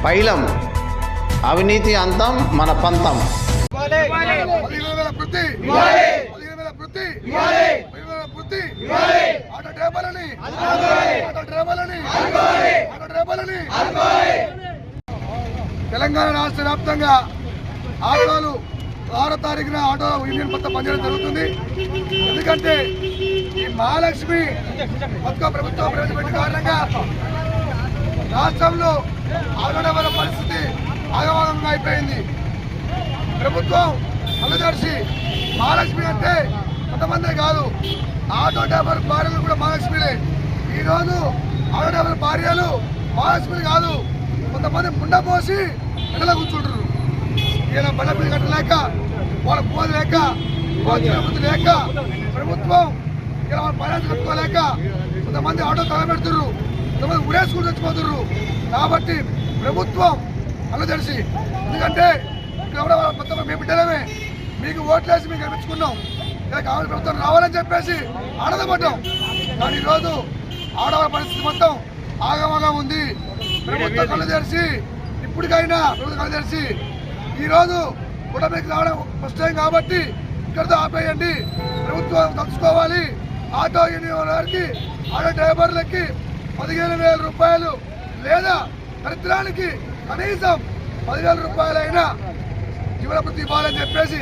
పైలం అవినీతి అంతం మన పంతం. తెలంగాణ రాష్ట్ర వ్యాప్తంగా ఆటోలు 6వ తారీఖున ఆటో యూనియన్ మొత్తం పనిచేయడం జరుగుతుంది. ఎందుకంటే ఈ మహాలక్ష్మి పథకం ప్రభుత్వం ప్రవేశపెట్టిన కారణంగా రాష్ట్రంలో ఆటో డ్రైవర్ల పరిస్థితి ఆగమాగంగా అయిపోయింది. ప్రభుత్వం అల్లదర్శి మహాలక్ష్మి అంటే కొంతమంది కాదు, ఆటో డ్రైవర్ భార్యలు కూడా మహాలక్ష్మిలే. ఈరోజు ఆటో డ్రైవర్ భార్యలు మహాలక్ష్మిలు కాదు, కొంతమంది ముండ పోసి ఎండలో కూర్చుంటారు. ఈయన బలపీలు కట్టలేక, వాళ్ళ పోదు లేక, వాళ్ళ లేక, ప్రభుత్వం ఇలా వాళ్ళ ఫైనాన్స్ కట్టుకోలేక కొంతమంది ఆటో తగబెడుతుర్రు, కొంతమంది ఉరేసుకుని చచ్చిపోతుర్రు. కాబట్టి ప్రభుత్వం అల్లదర్శి, ఎందుకంటే ఇక్కడ కూడా మొత్తం మేము బిడ్డలమే, మీకు ఓట్లేసి మీకు గెలిపించుకున్నాం, ఇలా కావాలి ప్రభుత్వం రావాలని చెప్పేసి ఆనందపడ్డాం. కానీ ఈరోజు ఆడవాళ్ళ పరిస్థితి మొత్తం ఆగమగా ఉంది. ప్రభుత్వం కళ్ళు తెరిచి ఇప్పటికైనా ప్రభుత్వం కళ్ళు తెరిచి ఈరోజు కూడా మీకు రావడం ఫస్ట్ టైం కాబట్టి ఇక్కడితో ఆపేయండి. ప్రభుత్వం తలుచుకోవాలి. ఆటో యూనియన్ వారికి, ఆటో డ్రైవర్లకి 15,000 రూపాయలు లేదా దరిద్రానికి కనీసం 10,000 రూపాయలైనా జీవన వృత్తి ఇవ్వాలని చెప్పేసి,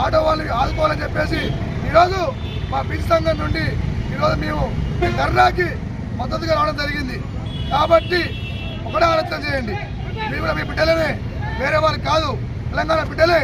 ఆటో వాళ్ళని ఆదుకోవాలని చెప్పేసి ఈరోజు మా బీసీ సంఘం నుండి ఈరోజు మేము ధర్నాకి మద్దతుగా రావడం జరిగింది. కాబట్టి ఒకటే ఆలోచన చేయండి, మీరు కూడా మీ బిడ్డలనే, వేరే వాళ్ళు కాదు, తెలంగాణ బిడ్డలే.